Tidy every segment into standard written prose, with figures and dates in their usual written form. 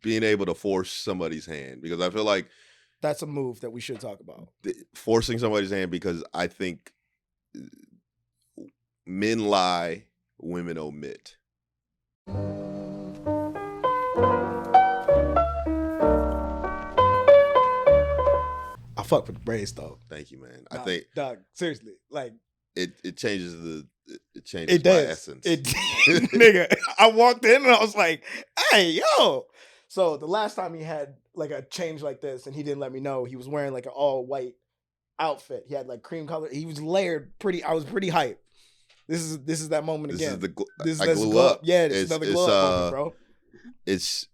being able to force somebody's hand, because I feel like that's a move that we should talk about. Forcing somebody's hand, because I think men lie, women omit. I fuck with the braids though. Thank you, man. Nah, I think, dog, seriously, like it changes it my does. essence. Nigga, I walked in and I was like, hey, yo. So the last time he had like a change like this and he didn't let me know, he was wearing like an all white outfit. He had like cream color. He was layered I was pretty hyped. This is that moment again. I glue up. Yeah, it's another glow up moment, bro. It's,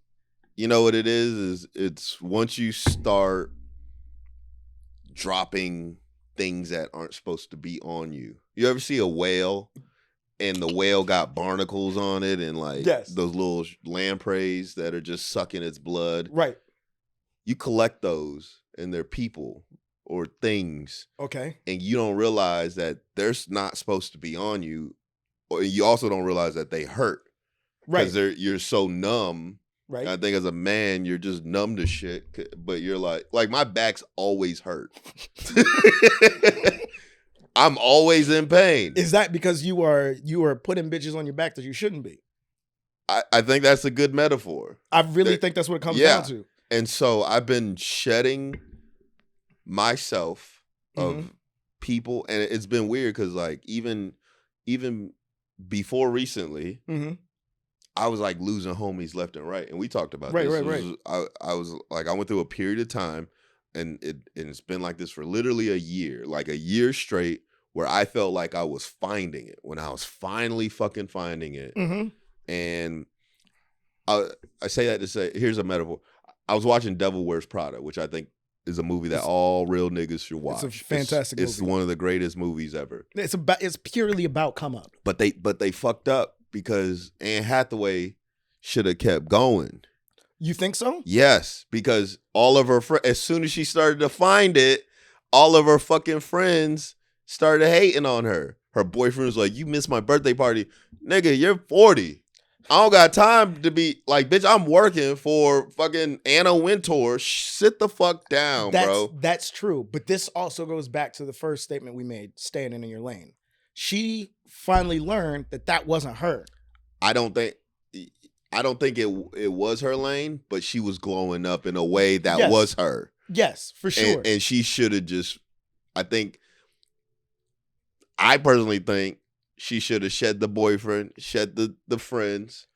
you know what it is it's once you start dropping things that aren't supposed to be on you. You ever see a whale and the whale got barnacles on it and like those little lampreys that are just sucking its blood? Right. You collect those and they're people or things. Okay. And you don't realize that they're not supposed to be on you. Or you also don't realize that they hurt. Right. Because you're so numb. Right. I think as a man, you're just numb to shit. But you're like my back's always hurt. I'm always in pain. Is that because you are putting bitches on your back that you shouldn't be? I think that's a good metaphor. I really think that's what it comes down to. And so I've been shedding myself of people, and it's been weird because like even before recently, I was like losing homies left and right, and we talked about this. Right. I was like, I went through a period of time, and it's been like this for literally a year straight, where I felt like I was finding it when I was finally fucking finding it. And I say that to say, here's a metaphor. I was watching Devil Wears Prada, which I think is a movie that all real niggas should watch. It's a fantastic movie. It's one of the greatest movies ever. It's purely about come up. But they fucked up because Anne Hathaway should have kept going. You think so? Yes, because all of her friends, as soon as she started to find it, all of her fucking friends started hating on her. Her boyfriend was like, "You missed my birthday party." Nigga, you're 40. I don't got time to be like, bitch, I'm working for fucking Anna Wintour. Sit the fuck down, bro. That's true. But this also goes back to the first statement we made, staying in your lane. She finally learned that wasn't her. I don't think it was her lane, but she was glowing up in a way that was her. Yes, for sure. And she should have I personally think she should have shed the boyfriend, shed the friends,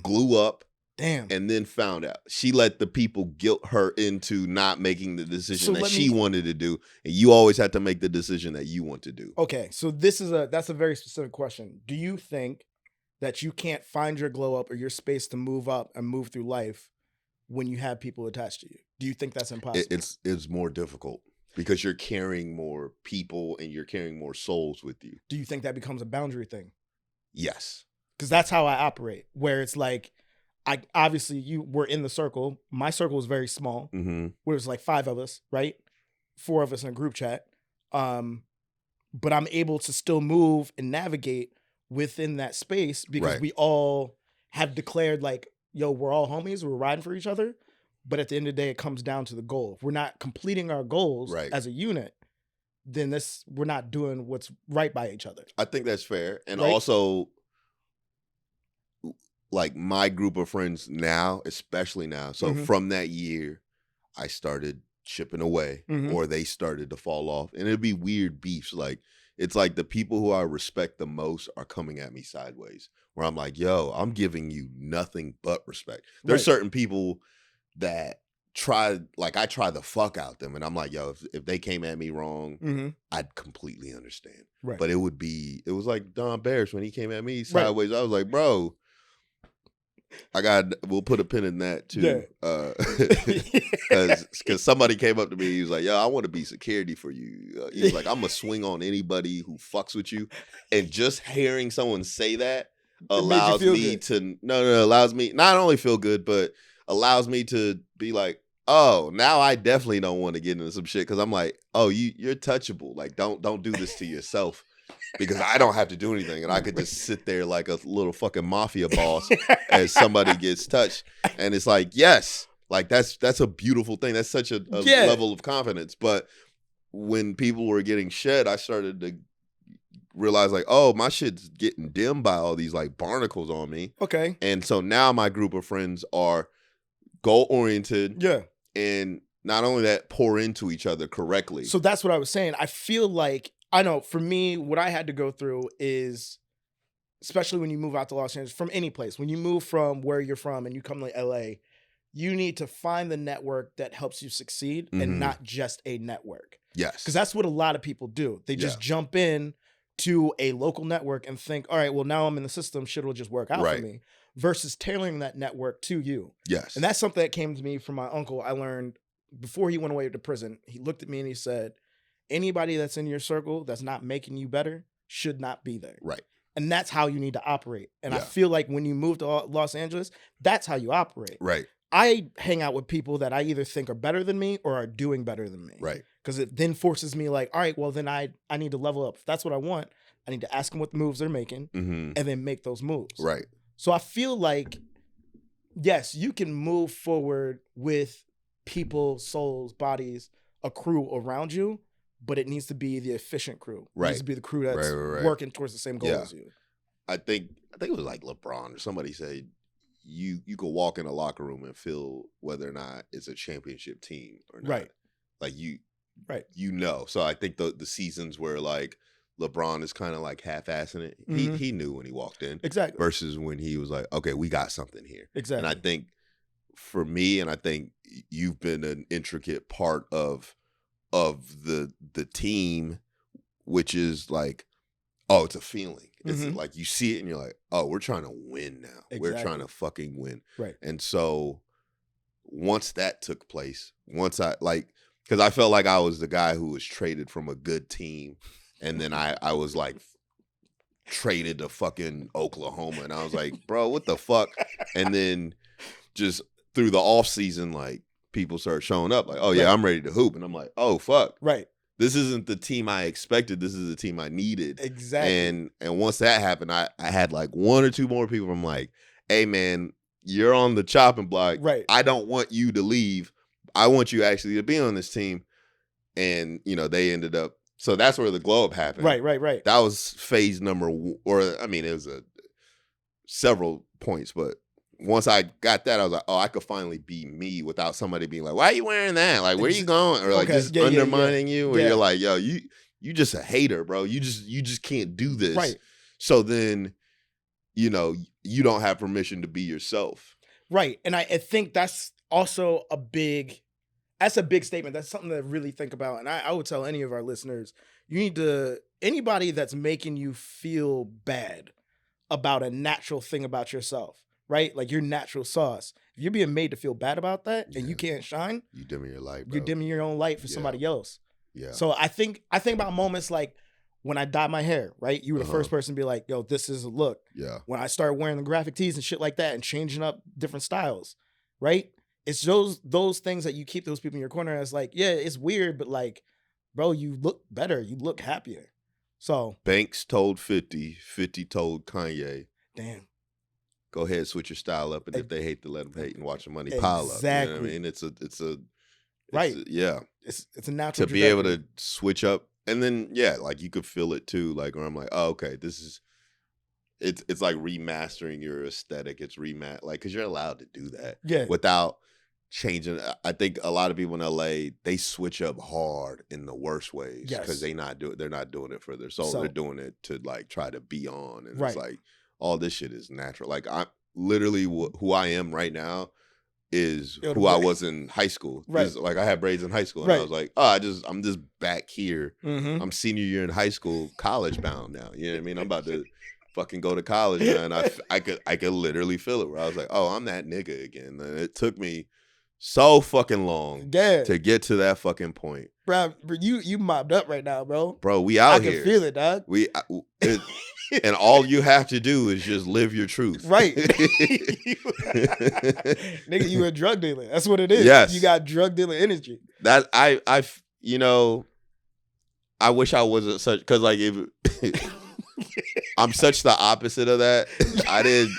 glue up, and then found out. She let the people guilt her into not making the decision she wanted to do, and you always have to make the decision that you want to do. Okay, so that's a very specific question. Do you think that you can't find your glow up or your space to move up and move through life when you have people attached to you? Do you think that's impossible? It's more difficult. Because you're carrying more people and you're carrying more souls with you. Do you think that becomes a boundary thing? Yes. Because that's how I operate, where it's like, you were in the circle. My circle was very small. Where it was like 5 of us, right? 4 of us in a group chat. But I'm able to still move and navigate within that space because we all have declared like, yo, we're all homies. We're riding for each other. But at the end of the day, it comes down to the goal. If we're not completing our goals as a unit, then we're not doing what's right by each other. I think that's fair. And also, like my group of friends now, especially now. So from that year, I started chipping away or they started to fall off. And it'd be weird beefs. Like, it's like the people who I respect the most are coming at me sideways. Where I'm like, yo, I'm giving you nothing but respect. There's certain people that I try the fuck out them, and I'm like, yo, if they came at me wrong, I'd completely understand. Right. But it was like Don Barris when he came at me sideways. I was like, bro, we'll put a pin in that too. Because somebody came up to me, he was like, yo, I want to be security for you. He was like, I'm gonna swing on anybody who fucks with you. And just hearing someone say that allows me to allows me not only feel good, but allows me to be like, oh, now I definitely don't want to get into some shit because I'm like, oh, you're touchable. Like, don't do this to yourself. because I don't have to do anything, and I could just sit there like a little fucking mafia boss as somebody gets touched. And it's like, yes, like that's a beautiful thing. That's such a level of confidence. But when people were getting shed, I started to realize like, oh, my shit's getting dimmed by all these like barnacles on me. Okay. And so now my group of friends are goal oriented. Yeah. And not only that, pour into each other correctly. So that's what I was saying. I feel like, I know for me, what I had to go through is, especially when you move out to Los Angeles, from any place, when you move from where you're from and you come to LA, you need to find the network that helps you succeed and not just a network. Yes. Because that's what a lot of people do. They just jump in to a local network and think, all right, well, now I'm in the system, shit will just work out for me, versus tailoring that network to you. Yes. And that's something that came to me from my uncle. I learned before he went away to prison. He looked at me and he said, anybody that's in your circle that's not making you better should not be there. Right. And that's how you need to operate. And I feel like when you move to Los Angeles, that's how you operate. Right. I hang out with people that I either think are better than me or are doing better than me. Right. Because it then forces me like, all right, well, then I need to level up. If that's what I want, I need to ask them what the moves they're making and then make those moves. Right. So I feel like, yes, you can move forward with people, souls, bodies, a crew around you, but it needs to be the efficient crew. It needs to be the crew that's working towards the same goal as you. I think it was like LeBron or somebody said, you could walk in a locker room and feel whether or not it's a championship team or not. Right. Like you know. So I think the seasons where like LeBron is kind of like half-assing it, he knew when he walked in. Exactly. Versus when he was like, okay, we got something here. Exactly. And I think for me, and I think you've been an intricate part of the team, which is like, oh, it's a feeling. It's like you see it and you're like, oh, we're trying to win now. Exactly. We're trying to fucking win. Right. And so once that took place, once I like, because I felt like I was the guy who was traded from a good team. And then I was like traded to fucking Oklahoma. And I was like, bro, what the fuck? And then just through the off season, like people started showing up like, oh yeah, I'm ready to hoop. And I'm like, oh fuck. Right. This isn't the team I expected. This is the team I needed. Exactly. And once that happened, I had like one or two more people. I'm like, hey man, you're on the chopping block. Right. I don't want you to leave. I want you actually to be on this team. And, you know, they ended up. So that's where the glow up happened. Right. That was phase number, or I mean, it was several points, but once I got that, I was like, oh, I could finally be me without somebody being like, why are you wearing that? Like, where are you going? Or like just undermining you. Or you're like, yo, you just a hater, bro. You just can't do this. Right. So then, you know, you don't have permission to be yourself. Right. And I think that's also a big statement. That's something to really think about. And I would tell any of our listeners, you need to, anybody that's making you feel bad about a natural thing about yourself, right? Like your natural sauce. If you're being made to feel bad about that and you can't shine, you dimming your light, bro. You're dimming your own light for somebody else. Yeah. So I think about moments like when I dyed my hair, right? You were the first person to be like, yo, this is a look. Yeah. When I started wearing the graphic tees and shit like that and changing up different styles, right? It's those things that you keep those people in your corner as like, yeah, it's weird, but like, bro, you look better. You look happier. So Banks told 50 told Kanye, damn, go ahead, switch your style up, and if they hate to let them hate and watch the money pile up. Exactly. You know what I mean? It's right. It's a natural to be able to switch up, and then like you could feel it too. Like where I'm like, oh, okay, this is. It's like remastering your aesthetic. It's like because you're allowed to do that, without changing. I think a lot of people in LA, they switch up hard in the worst ways because they're not doing it for their soul. They're doing it to like try to be on, and it's like all this shit is natural. Like I'm literally who I am right now is who I was in high school. Right. Like I had braids in high school, and I was like, oh, I'm just back here. I'm senior year in high school, college bound now. You know what I mean? I'm about to fucking go to college now, and I could literally feel it where I was like, oh, I'm that nigga again. And it took me so fucking long to get to that fucking point. Bro, you mobbed up right now, bro. Bro, we out here. I can feel it, dog. And all you have to do is just live your truth. Right. Nigga, you a drug dealer. That's what it is. Yes. You got drug dealer energy. That I I wish I wasn't such, because like if I'm such the opposite of that. I did.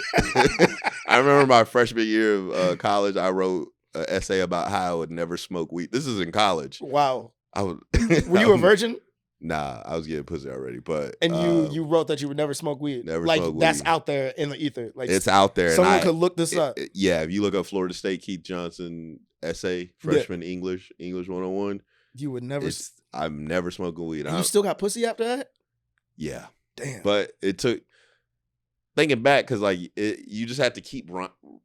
I remember my freshman year of college. I wrote an essay about how I would never smoke weed. This is in college. Wow. I would. Were you a virgin? Nah, I was getting pussy already. But and you wrote that you would never smoke weed. Never like smoke that's weed. out there in the ether. Like it's out there. Someone could look this up. Yeah, if you look up Florida State Keith Johnson essay, freshman English 101. You would never. I'm never smoking weed. And you still got pussy after that? Yeah. Damn. But it took, thinking back, because like you just have to keep,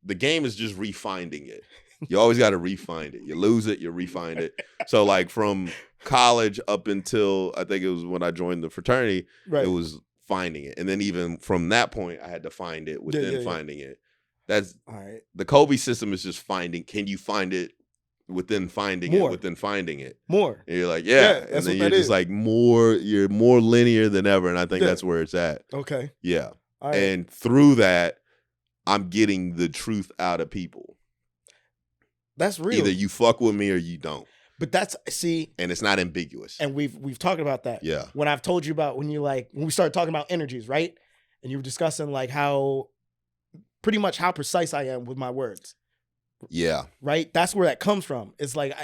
the game is just refinding it. You always got to refine it. You lose it, you refine it. So like from college up until I think it was when I joined the fraternity, it was finding it. And then even from that point, I had to find it within finding it. That's all right. The Kobe system is just finding, can you find it within finding it, within finding it. More. And you're like, and then you're just like you're more linear than ever. And I think that's where it's at. Okay. Yeah. Right. And through that, I'm getting the truth out of people. That's real. Either you fuck with me or you don't. But that's, see. And it's not ambiguous. And we've talked about that. Yeah. When I've told you about when we started talking about energies, right? And you were discussing like pretty much how precise I am with my words. Yeah. Right? That's where that comes from. It's like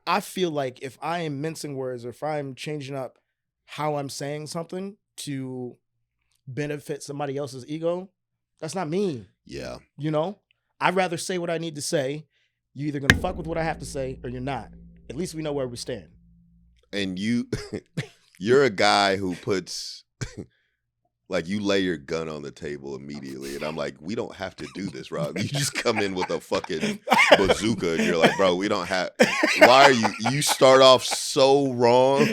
I feel like if I am mincing words or if I'm changing up how I'm saying something to benefit somebody else's ego, that's not me. Yeah. You know? I'd rather say what I need to say. You're either gonna fuck with what I have to say or you're not. At least we know where we stand. And you're a guy who puts like you lay your gun on the table immediately, and I'm like, we don't have to do this, Rob. You just come in with a fucking bazooka, and you're like, bro, we don't have. Why are you start off so wrong?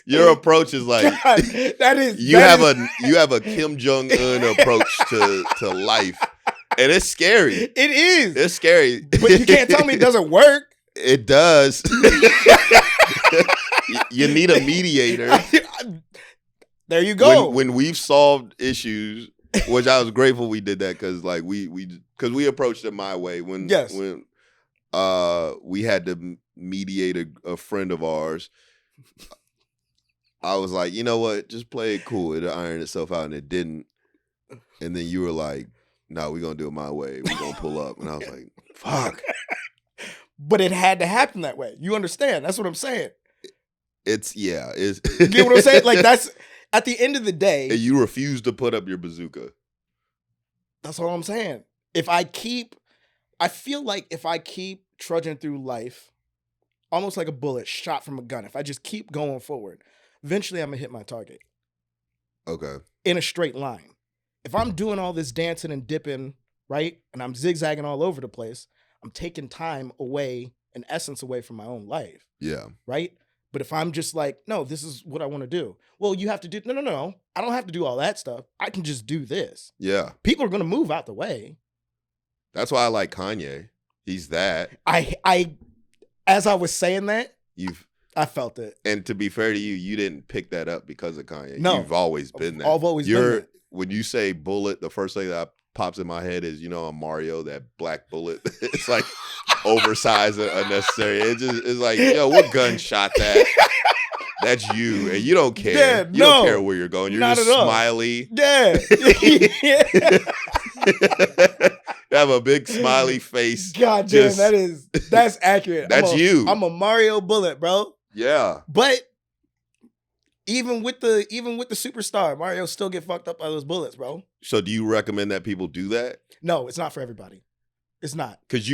Your approach is like God, you have a Kim Jong-un approach to life, and it's scary. It is. It's scary, but you can't tell me it doesn't work. It does. You need a mediator. There you go. When we've solved issues, which I was grateful we did that, because like we approached it my way when we had to mediate a friend of ours. I was like, you know what? Just play it cool. It'll iron itself out, and it didn't. And then you were like, no, we're gonna do it my way. We're gonna pull up. And I was like, fuck. But it had to happen that way. You understand? That's what I'm saying. It's you get what I'm saying? Like that's at the end of the day. And you refuse to put up your bazooka. That's all I'm saying. I feel like if I keep trudging through life, almost like a bullet shot from a gun, if I just keep going forward, eventually I'm gonna hit my target. Okay. In a straight line. If I'm doing all this dancing and dipping, right, and I'm zigzagging all over the place, I'm taking time away and essence away from my own life. Yeah. Right? But if I'm just like, no, this is what I want to do. Well, you have to do, no. I don't have to do all that stuff. I can just do this. Yeah. People are going to move out the way. That's why I like Kanye. He's that. As I was saying that, I felt it. And to be fair to you, you didn't pick that up because of Kanye. No. You've always been that. I've always been that. When you say bullet, the first thing that pops in my head is, on Mario, that black bullet. It's like oversized and unnecessary. It's like, what gun shot that? That's you, and you don't care. Yeah, you don't care where you're going. You're just smiley. Yeah. You have a big smiley face. God damn, that's accurate. That's you. I'm a Mario bullet, bro. Yeah. But even with the superstar, Mario still get fucked up by those bullets, bro. So do you recommend that people do that? No, it's not for everybody. It's not. Because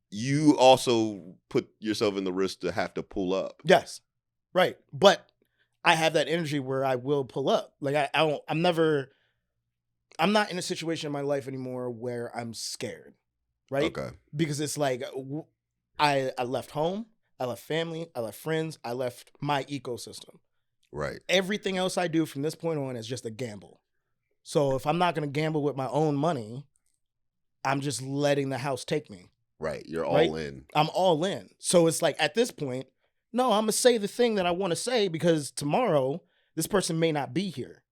you also put yourself in the risk to have to pull up. Yes. Right. But I have that energy where I will pull up. Like I'm not in a situation in my life anymore where I'm scared. Right? Okay. Because it's like I left home, I left family, I left friends, I left my ecosystem. Right. Everything else I do from this point on is just a gamble. So if I'm not going to gamble with my own money, I'm just letting the house take me. Right. You're all in. I'm all in. So it's like at this point, no, I'm going to say the thing that I want to say because tomorrow this person may not be here.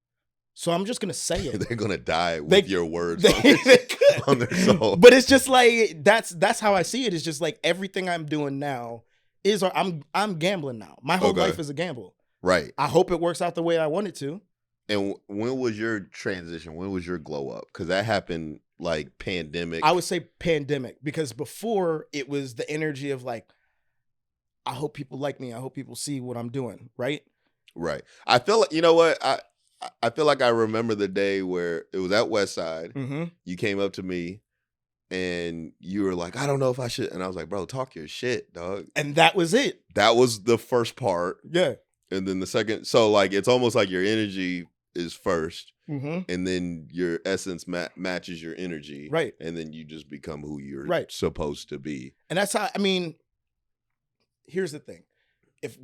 So I'm just going to say it. They're going to die with your words on their soul. But it's just like, that's how I see it. It's just like everything I'm doing now I'm gambling now. My whole life is a gamble. Right. I hope it works out the way I want it to. And when was your transition? When was your glow up? Because that happened like pandemic. I would say pandemic, because before it was the energy of like, I hope people like me. I hope people see what I'm doing. Right. Right. I feel like, you know what? I feel like I remember the day where it was at West Side. Mm-hmm. You came up to me and you were like, I don't know if I should. And I was like, bro, talk your shit, dog. And that was it. That was the first part. Yeah. And then the second. So like, it's almost like your energy is first. Mm-hmm. And then your essence matches your energy. Right. And then you just become who you're supposed to be. And that's how, I mean, here's the thing.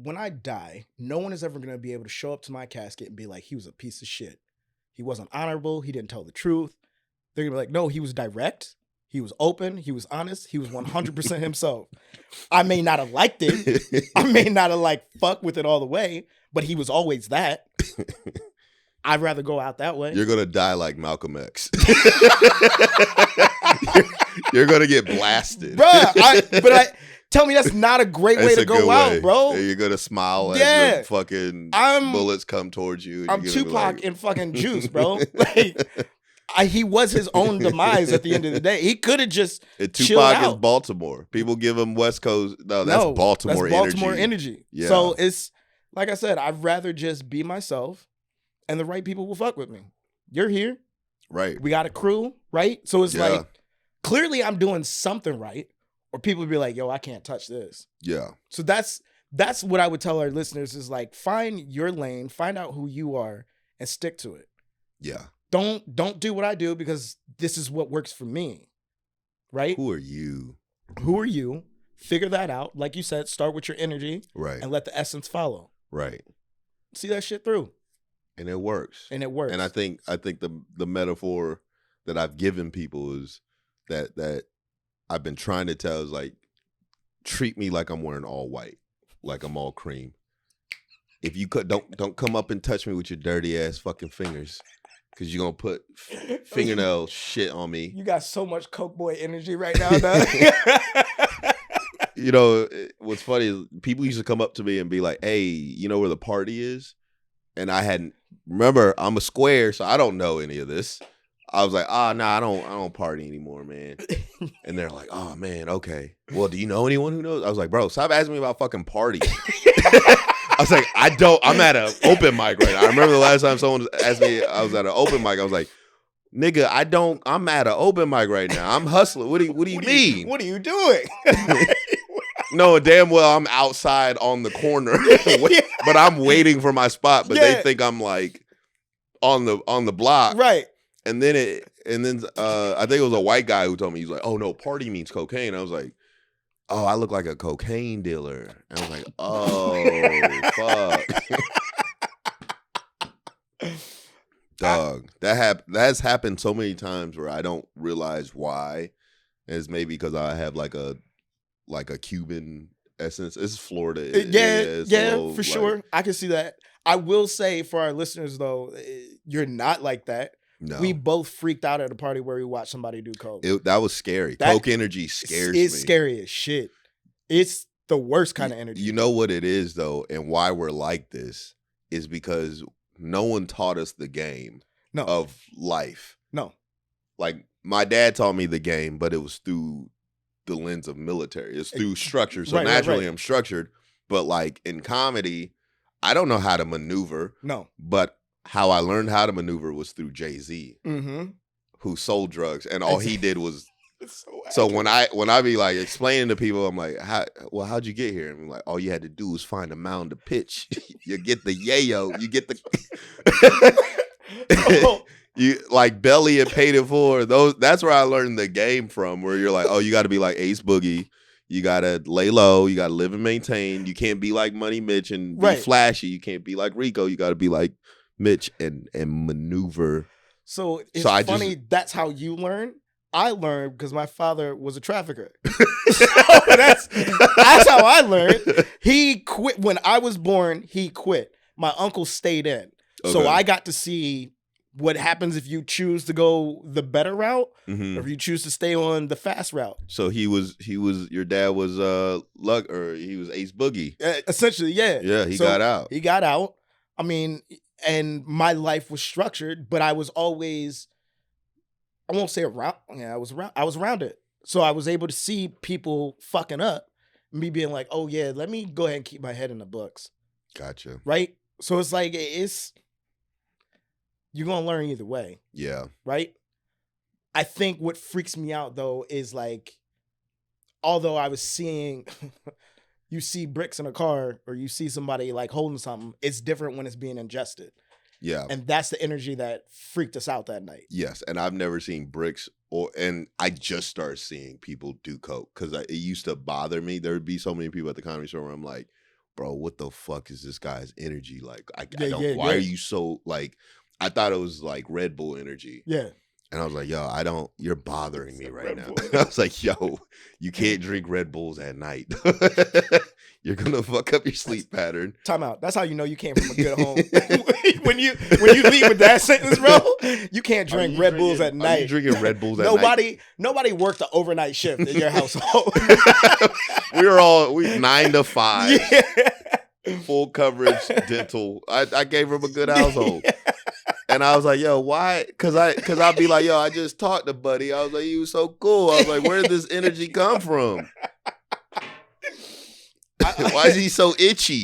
When I die, no one is ever going to be able to show up to my casket and be like, he was a piece of shit. He wasn't honorable. He didn't tell the truth. They're going to be like, no, he was direct. He was open. He was honest. He was 100% himself. I may not have liked it. I may not have like fucked with it all the way, but he was always that. I'd rather go out that way. You're going to die like Malcolm X. You're going to get blasted. Bruh, tell me that's not a great way to go out, bro. You're going to smile as the fucking bullets come towards you. I'm Tupac in fucking Juice, bro. Like, he was his own demise at the end of the day. He could have just Tupac is Baltimore. People give him West Coast. No, that's Baltimore energy. Baltimore energy. Yeah. So it's, like I said, I'd rather just be myself and the right people will fuck with me. You're here. Right. We got a crew, right? So it's like, clearly I'm doing something right. Or people would be like, yo, I can't touch this. Yeah. So that's what I would tell our listeners is like, find your lane, find out who you are, and stick to it. Yeah. Don't do what I do because this is what works for me. Right? Who are you? Who are you? Figure that out. Like you said, start with your energy. Right. And let the essence follow. Right. See that shit through. And it works. And I think the metaphor that I've given people is that I've been trying to tell is like, treat me like I'm wearing all white, like I'm all cream. If you could, don't come up and touch me with your dirty ass fucking fingers, because you're gonna put fingernail shit on me. You got so much Coke Boy energy right now, dog. You know what's funny is people used to come up to me and be like, "Hey, you know where the party is?" And I hadn't. Remember, I'm a square, so I don't know any of this. I was like, nah, I don't party anymore, man. And they're like, oh man, okay. Well, do you know anyone who knows? I was like, bro, stop asking me about fucking parties. I was like, I'm at an open mic right now. I remember the last time someone asked me, I was at an open mic. I was like, nigga, I'm at an open mic right now. I'm hustling. What do you mean? What are you doing? No, damn well I'm outside on the corner, but I'm waiting for my spot. But they think I'm like on the block, right? And then I think it was a white guy who told me, he's like, oh no, party means cocaine. I was like, oh, I look like a cocaine dealer. And I was like, oh fuck. Dog, that's happened so many times where I don't realize why. And it's maybe because I have like a Cuban essence. It's Florida. Yeah, for sure. I can see that. I will say for our listeners though, you're not like that. No. We both freaked out at a party where we watched somebody do coke. That was scary. Coke energy scares me. It's scary as shit. It's the worst kind of energy. You know what it is though, and why we're like this is because no one taught us the game of life. No. Like my dad taught me the game, but it was through the lens of military. It's through structure. So naturally I'm structured. But like in comedy, I don't know how to maneuver. No. But how I learned how to maneuver was through Jay-Z, who sold drugs, and all he did was. So when I be like explaining to people, I'm like, how'd you get here? And I'm like, all you had to do was find a mound to pitch. You get the yayo, you get the. You like Belly and Paid It Forward. That's where I learned the game from. Where you're like, oh, you got to be like Ace Boogie. You gotta lay low. You gotta live and maintain. You can't be like Money Mitch and be flashy. You can't be like Rico. You gotta be like Mitch and maneuver. So it's funny. That's how you learn. I learned because my father was a trafficker. So that's how I learned. He quit when I was born. He quit. My uncle stayed in, so I got to see what happens if you choose to go the better route, Mm-hmm. or if you choose to stay on the fast route. So your dad was luck, or he was Ace Boogie. Essentially, yeah. Yeah, he got out. He got out. I mean, and my life was structured, but I was always, I won't say around. Yeah, I was around it. So I was able to see people fucking up, me being like, oh yeah, let me go ahead and keep my head in the books. Gotcha. Right? So it's like, you're going to learn either way. Yeah. Right? I think what freaks me out though is like, although I was seeing, you see bricks in a car or you see somebody like holding something, it's different when it's being ingested. Yeah. And that's the energy that freaked us out that night. Yes. And I've never seen bricks and I just started seeing people do coke because it used to bother me. There would be so many people at the comedy store where I'm like, bro, what the fuck is this guy's energy? Like, why are you so like, I thought it was like Red Bull energy. Yeah. And I was like, you're bothering me right now. I was like, yo, you can't drink Red Bulls at night. You're going to fuck up your sleep pattern. Time out. That's how you know you came from a good home. when you leave with that sentence, bro, you can't drink Red Bulls at night. Are you drinking Red Bulls at night? Nobody worked the overnight shift in your household. we 9 to 5. Yeah. Full coverage dental. I gave him a good household. Yeah. And I was like, yo, why? Cause I'd be like, yo, I just talked to Buddy. I was like, he was so cool. I was like, where did this energy come from? Why is he so itchy?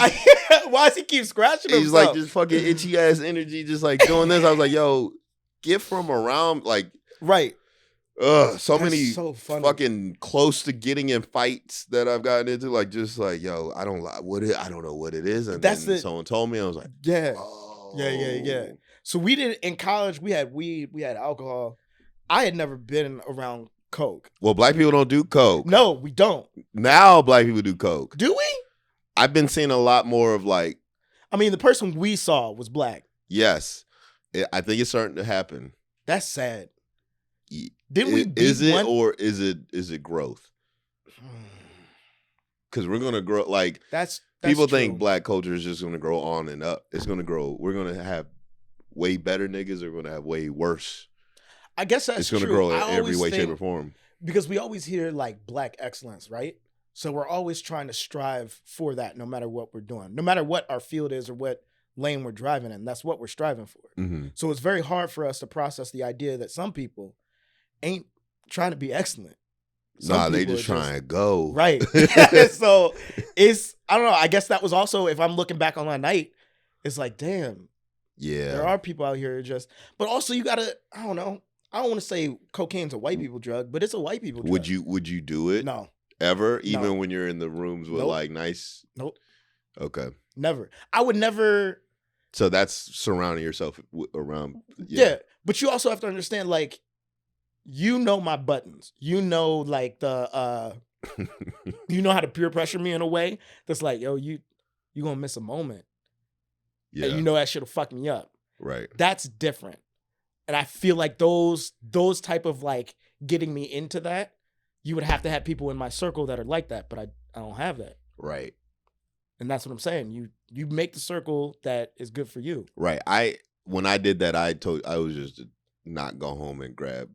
Why does he keep scratching himself? He's like just fucking itchy ass energy, just like doing this. I was like, yo, get from around, like, right. So many fucking close to getting in fights that I've gotten into, like just like, yo, I don't know what it is. And then someone told me, I was like, yeah, oh. yeah. So we did in college. We had weed, we had alcohol. I had never been around coke. Well, black people don't do coke. No, we don't. Now black people do coke. Do we? I've been seeing a lot more of like. I mean, the person we saw was black. Yes, I think it's starting to happen. That's sad. Did we? Is it or is it growth? Because we're gonna grow. Like that's people true. think black culture is just gonna grow on and up. It's gonna grow. We're gonna have way better niggas. We're gonna have way worse. I guess that's it's gonna true. grow in every way, shape, or form. Because we always hear like black excellence, right? So we're always trying to strive for that, no matter what we're doing, no matter what our field is or what lane we're driving in. That's what we're striving for. Mm-hmm. So it's very hard for us to process the idea that some people ain't trying to be excellent. They just trying to go. Right. So I don't know. I guess that was also, if I'm looking back on my night, it's like, damn. Yeah. There are people out here but also you gotta, I don't know. I don't want to say cocaine's a white people drug, but it's a white people drug. Would you do it? No. Ever? Even when you're in the rooms with like nice? Nope. Okay. Never. I would never. So that's surrounding yourself around. Yeah. But you also have to understand, like, you know my buttons. You know, like you know how to peer pressure me in a way that's like, yo, you gonna miss a moment. Yeah. And you know that shit'll fuck me up. Right. That's different. And I feel like those type of like getting me into that, you would have to have people in my circle that are like that, but I don't have that. Right. And that's what I'm saying. You make the circle that is good for you. Right. When I did that, I was just to not go home and grab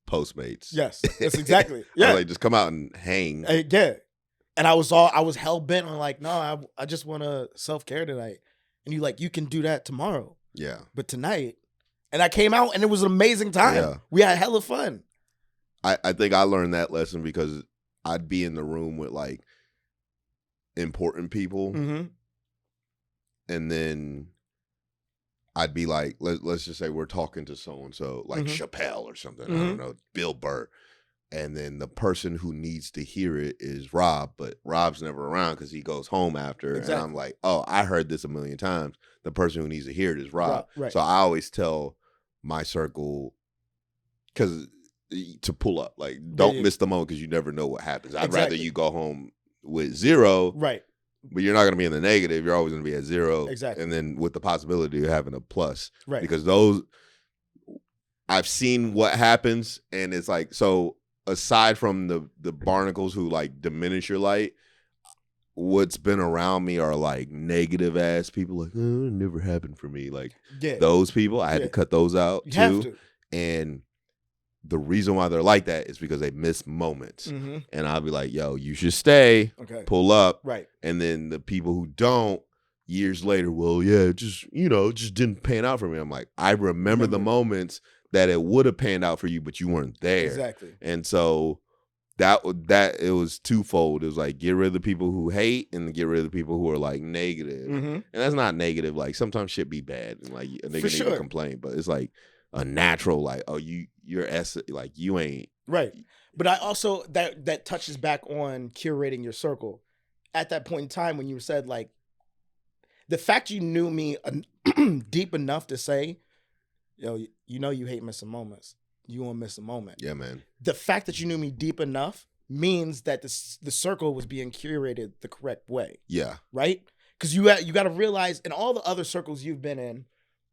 Postmates. Yes. That's exactly. Yeah. Like just come out and hang. Yeah. And I was hell bent on like, no, I just want to self-care tonight. And you can do that tomorrow. Yeah. But tonight, and I came out and it was an amazing time. Yeah. We had hella fun. I think I learned that lesson because I'd be in the room with like important people. Mm-hmm. And then I'd be like, let's just say we're talking to so-and-so, like Chappelle or something. I don't know, Bill Burr. And then the person who needs to hear it is Rob, but Rob's never around because he goes home after. Exactly. And I'm like, oh, I heard this a million times. The person who needs to hear it is Rob. Right. So I always tell my circle, because to pull up, like, don't miss the moment because you never know what happens. I'd rather you go home with 0. Right. But you're not going to be in the negative. You're always going to be at 0. Exactly. And then with the possibility of having a plus. Right. Because I've seen what happens, and it's like, so aside from the barnacles who like diminish your light, what's been around me are like negative ass people, like, oh, it never happened for me. Like Yeah. those people, I had to cut those out You too. have to. And the reason why they're like that is because they miss moments. Mm-hmm. And I'll be like, yo, you should stay, Okay. pull up. Right. And then the people who don't, years later, well, yeah, it just didn't pan out for me. I'm like, I remember the moments that it would have panned out for you, but you weren't there. Exactly. And so that it was twofold. It was like, get rid of the people who hate and get rid of the people who are like negative. Mm-hmm. And that's not negative. Like sometimes shit be bad and like a nigga need sure. to complain, but it's like a natural, like, oh, you're like you ain't right. But I also that touches back on curating your circle. At that point in time when you said like the fact you knew me deep enough to say, yo, you know you hate missing moments. You won't miss a moment. Yeah, man. The fact that you knew me deep enough means that the circle was being curated the correct way. Yeah. Right? Because you got to realize in all the other circles you've been in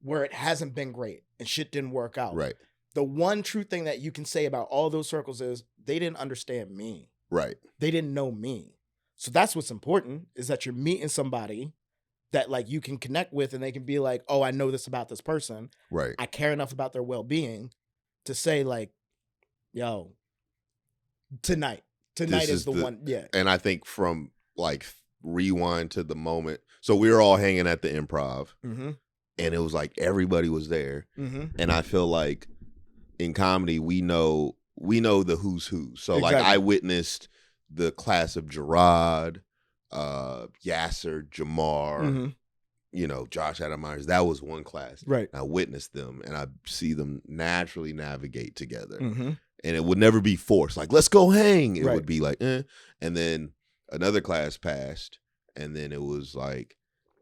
where it hasn't been great and shit didn't work out. Right. The one true thing that you can say about all those circles is they didn't understand me. Right. They didn't know me. So that's what's important is that you're meeting somebody that like you can connect with and they can be like, oh, I know this about this person. Right. I care enough about their well-being to say like, yo, tonight is the one. Yeah. And I think from like rewind to the moment. So we were all hanging at the Improv Mm-hmm. and it was like everybody was there. Mm-hmm. And I feel like in comedy, we know the who's who. So Exactly. like I witnessed the class of Gerard, Yasser, Jamar, Mm-hmm. you know, Josh Adam Myers. That was one class. Right. I witnessed them and I see them naturally navigate together. Mm-hmm. And it would never be forced. Like, let's go hang. It Right. would be like, eh. And then another class passed. And then it was like,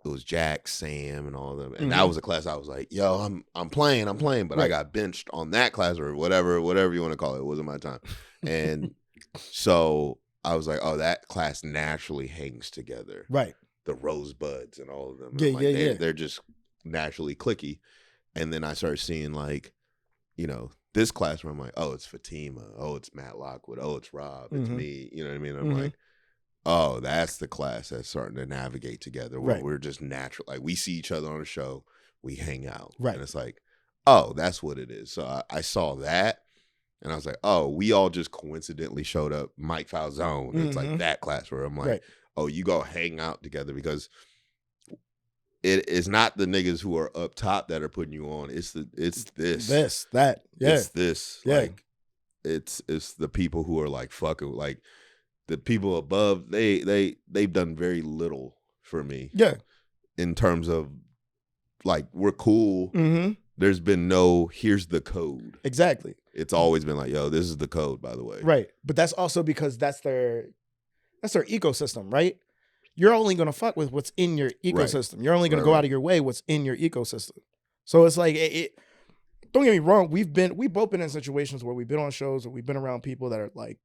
it was Jack, Sam, and all of them. And that was a class I was like, yo, I'm playing. But I got benched on that class or whatever you want to call it. It wasn't my time. And so I was like, oh, that class naturally hangs together. Right. The Rosebuds and all of them. Yeah, I'm like, yeah. They're just naturally clicky. And then I started seeing like, you know, this class where I'm like, oh, it's Fatima. Oh, it's Matt Lockwood. Oh, it's Rob. It's me. You know what I mean? I'm like, oh, that's the class that's starting to navigate together where we're just natural. Like we see each other on a show, we hang out. Right. And it's like, oh, that's what it is. So I saw that and I was like, oh, we all just coincidentally showed up Mike Falzone. It's like that class where I'm like, oh, you go hang out together because it is not the niggas who are up top that are putting you on. It's this. That. Yeah. It's this. Yeah. Like it's the people who are like fucking like the people above, they've done very little for me. Yeah. In terms of like we're cool. Mm-hmm. There's been no here's the code. Exactly. It's always been like, yo, this is the code, by the way. Right. But that's also because that's their ecosystem, right? You're only gonna fuck with what's in your ecosystem. Right. You're only gonna go out of your way what's in your ecosystem. So it's like don't get me wrong, we've both been in situations where we've been on shows or we've been around people that are like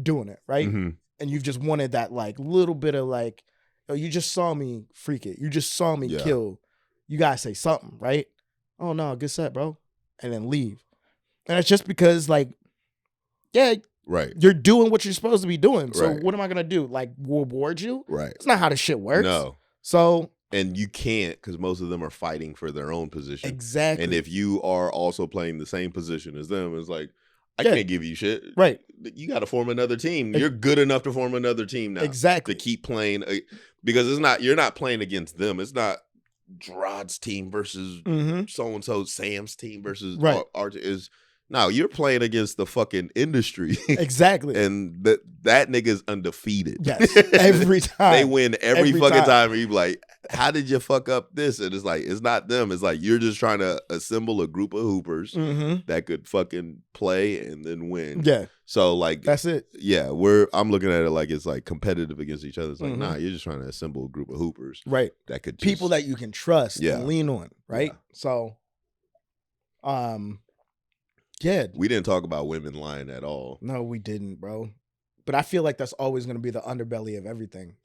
doing it, right? Mm-hmm. And you've just wanted that like little bit of like, oh, you just saw me freak it. You just saw me kill. You gotta say something, right? Oh no, good set, bro. And then leave. And it's just because like, yeah, right. You're doing what you're supposed to be doing. So right. What am I gonna do? Like reward you? Right. It's not how this shit works. No. So and you can't because most of them are fighting for their own position. Exactly. And if you are also playing the same position as them, it's like, I can't give you shit. Right. You got to form another team. You're good enough to form another team now. Exactly. To keep playing because you're not playing against them. It's not Gerard's team versus so-and-so, Sam's team versus No, you're playing against the fucking industry. Exactly. And that nigga's undefeated. Yes. Every time. They win every fucking time. And you be like, how did you fuck up this? And it's like, it's not them. It's like, you're just trying to assemble a group of hoopers that could fucking play and then win. Yeah. So like, that's it. Yeah. I'm looking at it like it's like competitive against each other. It's like, nah, you're just trying to assemble a group of hoopers. Right. That could people that you can trust and lean on. Right. Yeah. So, yeah. We didn't talk about women lying at all. No, we didn't, bro. But I feel like that's always going to be the underbelly of everything.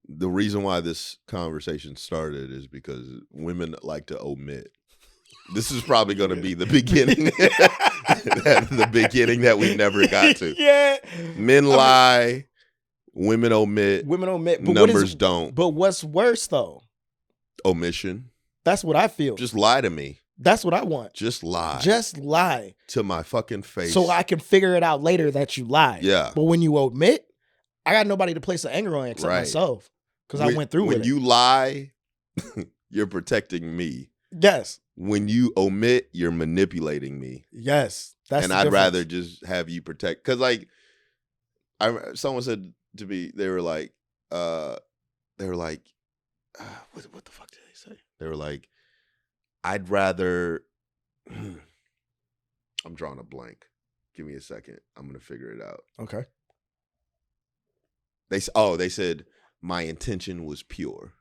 The reason why this conversation started is because women like to omit. This is probably going to be the beginning. The beginning that we never got to. Yeah. Men lie. Women omit. But numbers don't. But what's worse though? Omission. That's what I feel. Just lie to me. That's what I want. Just lie. Just lie. To my fucking face. So I can figure it out later that you lied. Yeah. But when you omit, I got nobody to place the anger on except myself. Because I went through with it. When you lie, you're protecting me. Yes. When you omit, you're manipulating me. Yes. And I'd rather just have you protect. Because like, someone said to me, they were like, what the fuck did they say? They were like, I'd rather, I'm drawing a blank. Give me a second. I'm going to figure it out. Okay. They said, my intention was pure,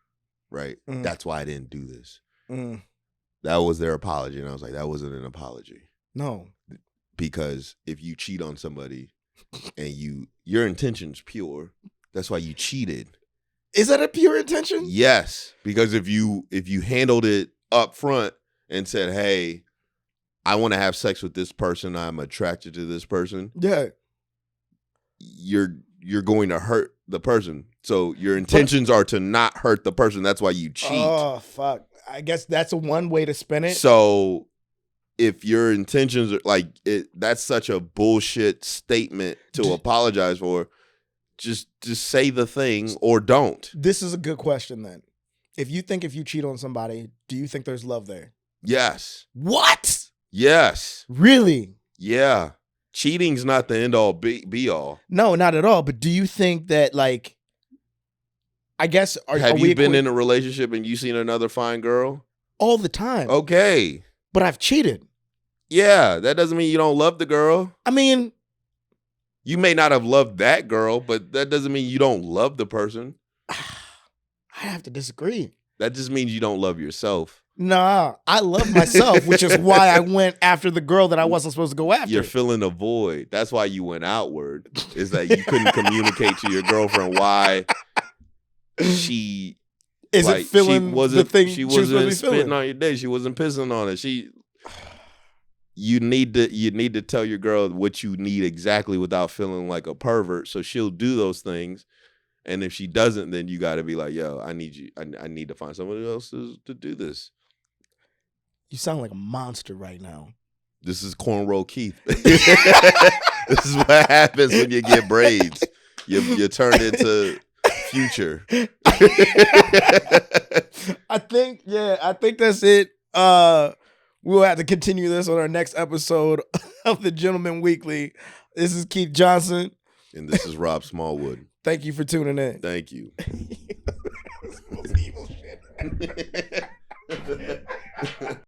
right? That's why I didn't do this. That was their apology. And I was like, that wasn't an apology. No. Because if you cheat on somebody and your intention's pure, that's why you cheated. Is that a pure intention? Yes. Because if you handled it up front and said, hey, I want to have sex with this person, I'm attracted to this person. Yeah. You're going to hurt the person. So your intentions are to not hurt the person. That's why you cheat. Oh, fuck. I guess that's one way to spin it. So if your intentions are like that's such a bullshit statement to apologize for. Just say the thing or don't. This is a good question then. If you cheat on somebody, do you think there's love there? Yes. What? Yes. Really? Yeah. Cheating's not the end all be all. No, not at all. But do you think that like, I guess, have you been in a relationship and you seen another fine girl? All the time. Okay. But I've cheated. Yeah. That doesn't mean you don't love the girl. I mean, you may not have loved that girl, but that doesn't mean you don't love the person. I have to disagree. That just means you don't love yourself. Nah, I love myself, which is why I went after the girl that I wasn't supposed to go after. You're filling a void. That's why you went outward. Is that you couldn't communicate to your girlfriend why she isn't filling the thing she wasn't spitting on your day. She wasn't pissing on it. You need to tell your girl what you need exactly without feeling like a pervert. So she'll do those things. And if she doesn't, then you got to be like, yo, I need you. I need to find somebody else to do this. You sound like a monster right now. This is Cornrow Keith. This is what happens when you get braids. You turn into Future. I think that's it. We'll have to continue this on our next episode of the Gentleman Weekly. This is Keith Johnson. And this is Rob Smallwood. Thank you for tuning in. Thank you. This is evil shit.